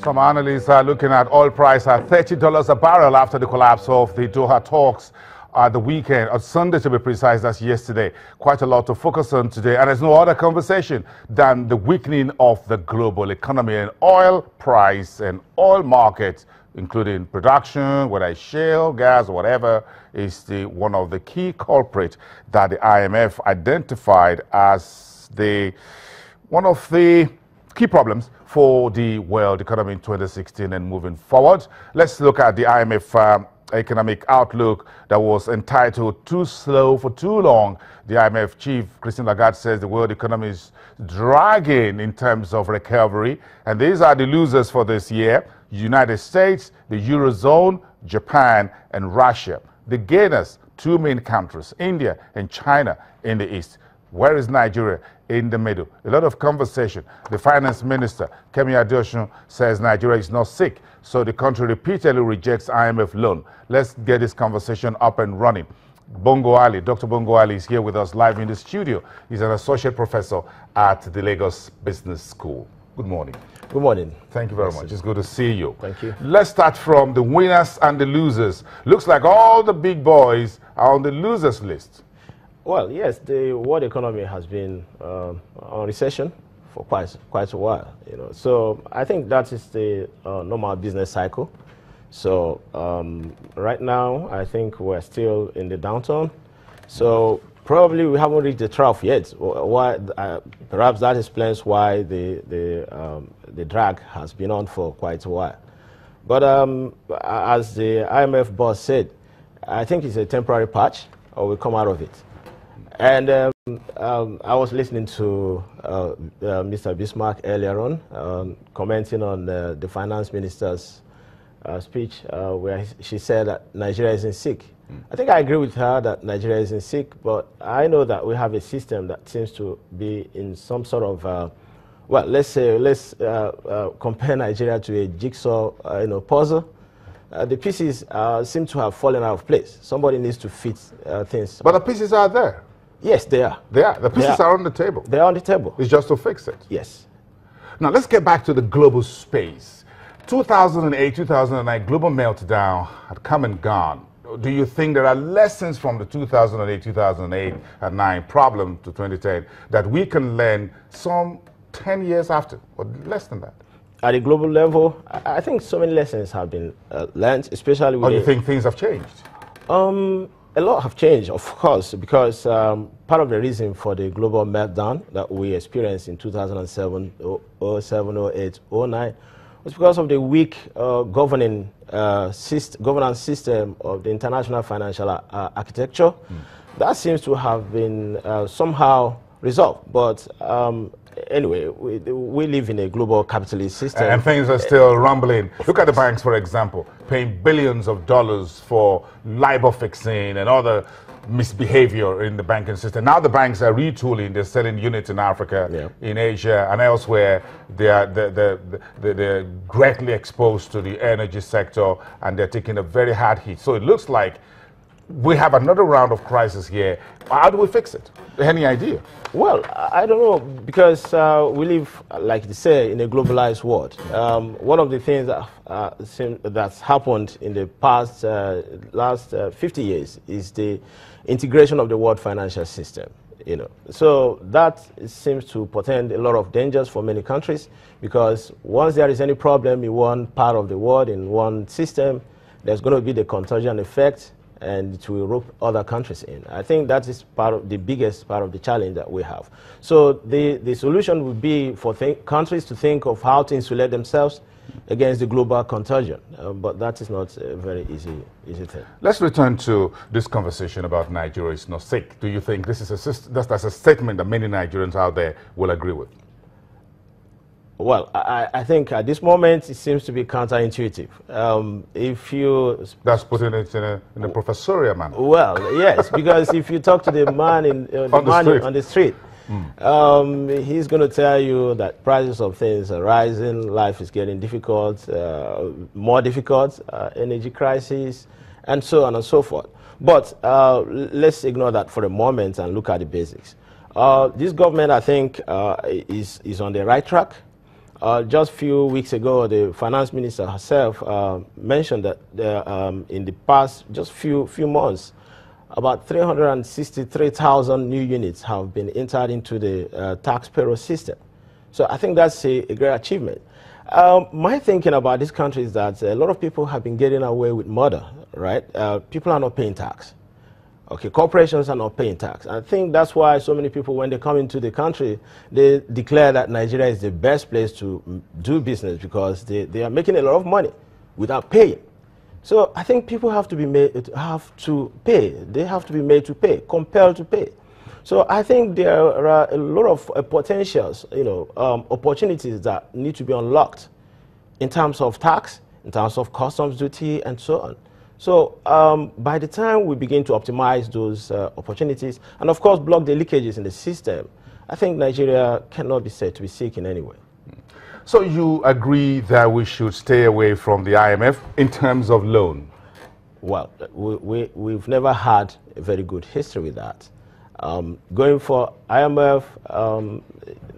Some analysts are looking at oil price at $30 a barrel after the collapse of the Doha talks at the weekend, on Sunday to be precise, that's yesterday. Quite a lot to focus on today, and there's no other conversation than the weakening of the global economy and oil price and oil market, including production, whether it's shale, gas, or whatever, is one of the key culprits that the IMF identified as one of the key problems for the world economy in 2016 and moving forward. Let's look at the IMF economic outlook that was entitled "Too Slow for Too Long." The IMF chief, Christine Lagarde, says the world economy is dragging in terms of recovery, and these are the losers for this year: United States, the Eurozone, Japan, and Russia. The gainers, two main countries, India and China in the east. Where is Nigeria? In the middle. A lot of conversation. The finance minister, Kemi Adeosun, says Nigeria is not sick, so the country repeatedly rejects IMF loan. Let's get this conversation up and running. Bongo Ali, Dr. Bongo Ali is here with us live in the studio. He's an associate professor at the Lagos Business School. Good morning. Good morning. Thank you very much. It's good to see you. Thank you. Let's start from the winners and the losers. Looks like all the big boys are on the losers list. Well, yes, the world economy has been on recession for quite a while. So I think that is the normal business cycle. So right now, I think we're still in the downturn. So probably we haven't reached the trough yet. Perhaps that explains why the drag has been on for quite a while. But as the IMF boss said, I think it's a temporary patch, or we'll come out of it. And I was listening to Mr. Bismarck earlier on, commenting on the finance minister's speech, where she said that Nigeria isn't sick. I think I agree with her that Nigeria isn't sick, but I know that we have a system that seems to be in some sort of, well, let's compare Nigeria to a jigsaw puzzle. The pieces seem to have fallen out of place. Somebody needs to fit things. But the pieces are there. Yes, they are. They are. The pieces are on the table. They are on the table. It's just to fix it. Yes. Now, let's get back to the global space. 2008, 2009, global meltdown had come and gone. Do you think there are lessons from the 2008, 2008, and 9 problem to 2010 that we can learn some 10 years after, or less than that? At a global level, I think so many lessons have been learned, especially with... Or you think things have changed? A lot have changed, of course, because part of the reason for the global meltdown that we experienced in 2007, 07, 08, 09 was because of the weak governance system of the international financial architecture. That seems to have been somehow resolved. But anyway, we live in a global capitalist system. And things are still rumbling. Look at the banks, for example, paying billions of dollars for LIBOR fixing and other misbehavior in the banking system. Now the banks are retooling. They're selling units in Africa, in Asia, and elsewhere. They're greatly exposed to the energy sector, and they're taking a very hard hit. So it looks like we have another round of crisis here. How do we fix it? Any idea? Well, I don't know, because we live, like they say, in a globalized world. One of the things that's happened in the past, last 50 years is the integration of the world financial system. So that seems to portend a lot of dangers for many countries, because once there is any problem in one part of the world, in one system, there's going to be the contagion effect, and it will rope other countries in. I think that is part of the biggest part of the challenge that we have. So the solution would be for countries to think of how to insulate themselves against the global contagion, but that is not a very easy thing. Let's return to this conversation about Nigeria is not sick. Do you think this is that's a statement that many Nigerians out there will agree with? Well, I think at this moment it seems to be counterintuitive. That's putting it in a professorial manner. Well, yes, because if you talk to the man on the street, he's going to tell you that prices of things are rising, life is getting difficult, more difficult, energy crisis, and so on and so forth. But let's ignore that for a moment and look at the basics. This government, I think, is on the right track. Just a few weeks ago, the finance minister herself mentioned that in the past just few months, about 363,000 new units have been entered into the tax payroll system. So I think that's a great achievement. My thinking about this country is that a lot of people have been getting away with murder, right? People are not paying tax. Okay, corporations are not paying tax. I think that's why so many people, when they come into the country, they declare that Nigeria is the best place to do business because they are making a lot of money without paying. So I think people have to be made to pay. They have to be made to pay, compelled to pay. So I think there are a lot of potentials, opportunities that need to be unlocked in terms of tax, in terms of customs duty, and so on. So by the time we begin to optimize those opportunities, and of course block the leakages in the system, I think Nigeria cannot be said to be sick in any way. So you agree that we should stay away from the IMF in terms of loan? Well, we've never had a very good history with that. Going for IMF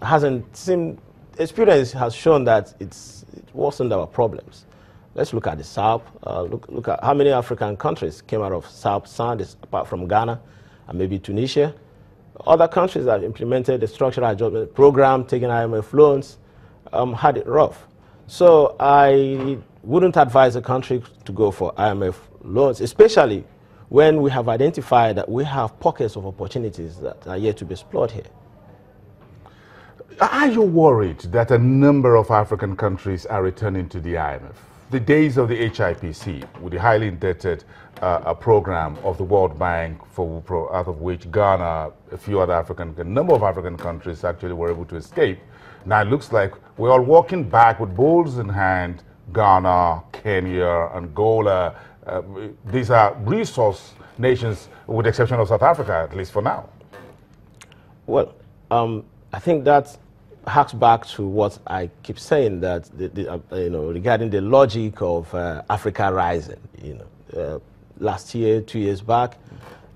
hasn't seemed, experience has shown that it wasn't our problems. Let's look at the SARP. Look at how many African countries came out of SARP SAND, apart from Ghana and maybe Tunisia. Other countries that implemented the structural adjustment program, taking IMF loans, had it rough. So I wouldn't advise a country to go for IMF loans, especially when we have identified that we have pockets of opportunities that are yet to be explored here. Are you worried that a number of African countries are returning to the IMF? The days of the HIPC, with the highly indebted program of the World Bank, out of which Ghana, a number of African countries actually were able to escape. Now it looks like we're all walking back with bowls in hand. Ghana, Kenya, Angola, these are resource nations, with the exception of South Africa, at least for now. Well, I think that harks back to what I keep saying, that regarding the logic of Africa rising. Last year, 2 years back,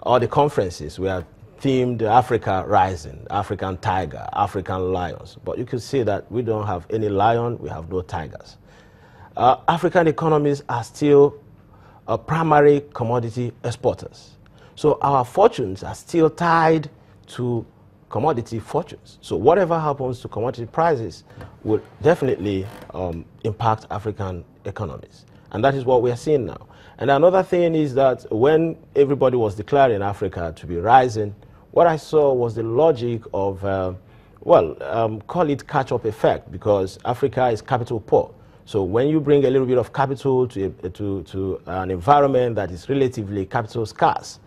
all the conferences were themed Africa rising, African tiger, African lions. But you can see that we don't have any lion, we have no tigers. African economies are still primary commodity exporters. So our fortunes are still tied to commodity fortunes. So whatever happens to commodity prices will definitely impact African economies. And that is what we are seeing now. And another thing is that when everybody was declaring Africa to be rising, what I saw was the logic of, call it catch-up effect, because Africa is capital poor. So when you bring a little bit of capital to an environment that is relatively capital scarce,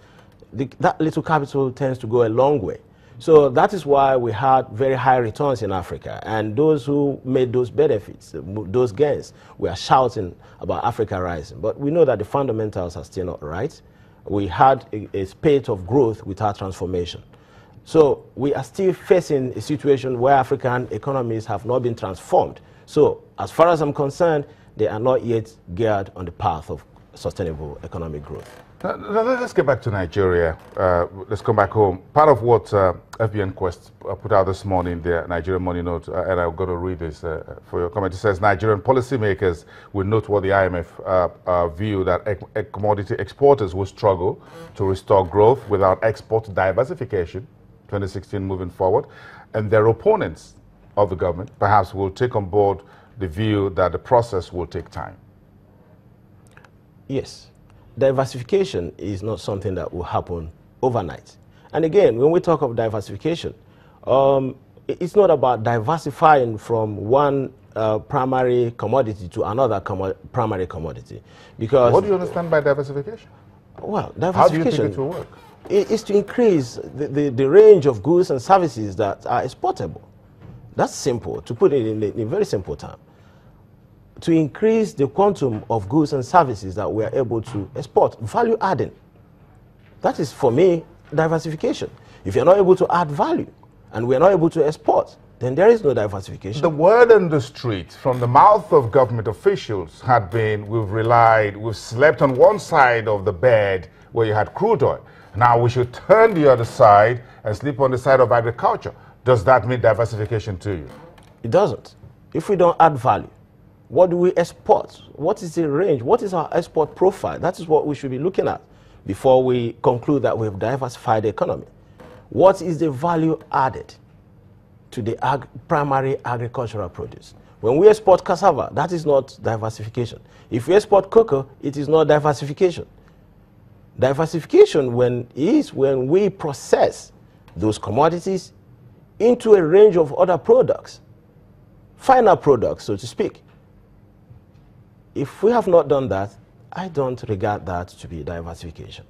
that little capital tends to go a long way. So that is why we had very high returns in Africa. And those who made those benefits, those gains, were shouting about Africa rising. But we know that the fundamentals are still not right. We had a spate of growth without transformation. So we are still facing a situation where African economies have not been transformed. So as far as I'm concerned, they are not yet geared on the path of sustainable economic growth. Now, let's get back to Nigeria. Let's come back home. Part of what FBN Quest put out this morning, the Nigerian Money Note, and I'm going to read this for your comment. It says, Nigerian policymakers will note what the IMF view that commodity exporters will struggle to restore growth without export diversification, 2016 moving forward, and their opponents of the government perhaps will take on board the view that the process will take time. Yes. Diversification is not something that will happen overnight. And again, when we talk of diversification, it's not about diversifying from one primary commodity to another primary commodity. Because what do you understand by diversification? Well, diversification, how do you think it will work? Is to increase the range of goods and services that are exportable. That's simple, to put it in very simple terms. To increase the quantum of goods and services that we are able to export, value adding. That is, for me, diversification. If you're not able to add value and we're not able to export, then there is no diversification. The word on the street from the mouth of government officials had been, we've slept on one side of the bed where you had crude oil. Now we should turn the other side and sleep on the side of agriculture. Does that mean diversification to you? It doesn't. if we don't add value, what do we export? What is the range? What is our export profile? That is what we should be looking at before we conclude that we've diversified the economy. What is the value added to the primary agricultural produce? When we export cassava, that is not diversification. If we export cocoa, it is not diversification. Diversification is when we process those commodities into a range of other products, final products, so to speak. If we have not done that, I don't regard that to be diversification.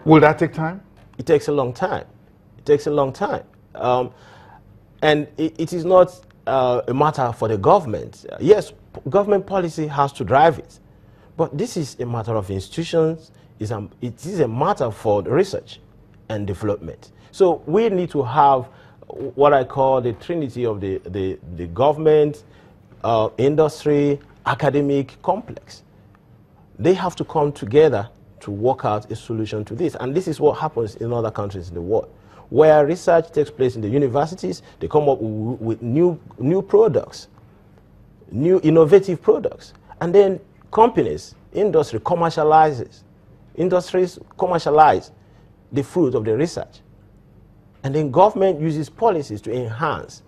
Will that take time? It takes a long time. It takes a long time. And it is not a matter for the government. Yes, government policy has to drive it. But this is a matter of institutions. It is a matter for research and development. So we need to have what I call the trinity of the government, industry, academic complex. They have to come together to work out a solution to this. And this is what happens in other countries in the world, where research takes place in the universities. They come up with new products, new innovative products. And then companies, industries commercialize the fruit of the research. And then government uses policies to enhance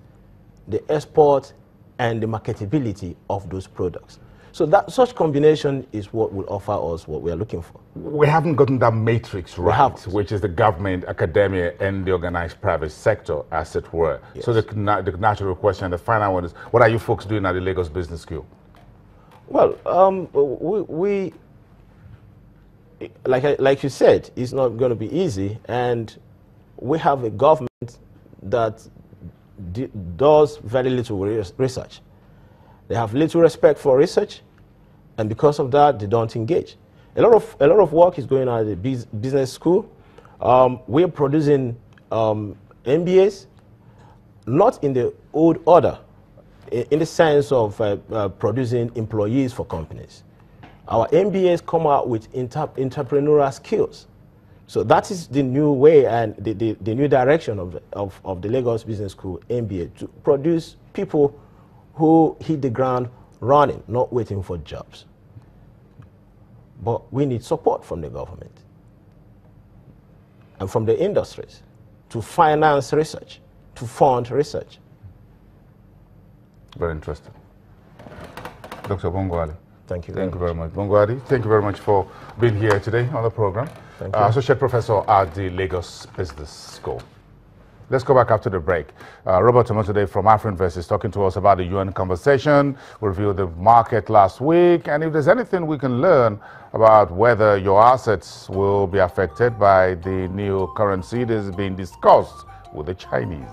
the export and the marketability of those products. So such combination is what will offer us what we are looking for. We haven't gotten that matrix right, which is the government, academia, and the organized private sector, as it were. Yes. So the natural question, the final one is, what are you folks doing at the Lagos Business School? Well, we like you said, it's not going to be easy, and we have a government that does very little research. They have little respect for research, and because of that, they don't engage. A lot of work is going on at the business school. We're producing MBAs, not in the old order, in the sense of producing employees for companies. Our MBAs come out with entrepreneurial skills. So that is the new way and the new direction of the Lagos Business School MBA, to produce people who hit the ground running, not waiting for jobs. But we need support from the government and from the industries to finance research, to fund research. Very interesting. Dr. Bongo-Ali. Thank you. Thank you very much. Bongo-Ali, thank you very much for being here today on the program. Thank you. Associate Professor at the Lagos Business School. Let's go back after the break. Robert Tomo today from AfroInvest is talking to us about the UN conversation. We reviewed the market last week, and if there's anything we can learn about whether your assets will be affected by the new currency that is being discussed with the Chinese.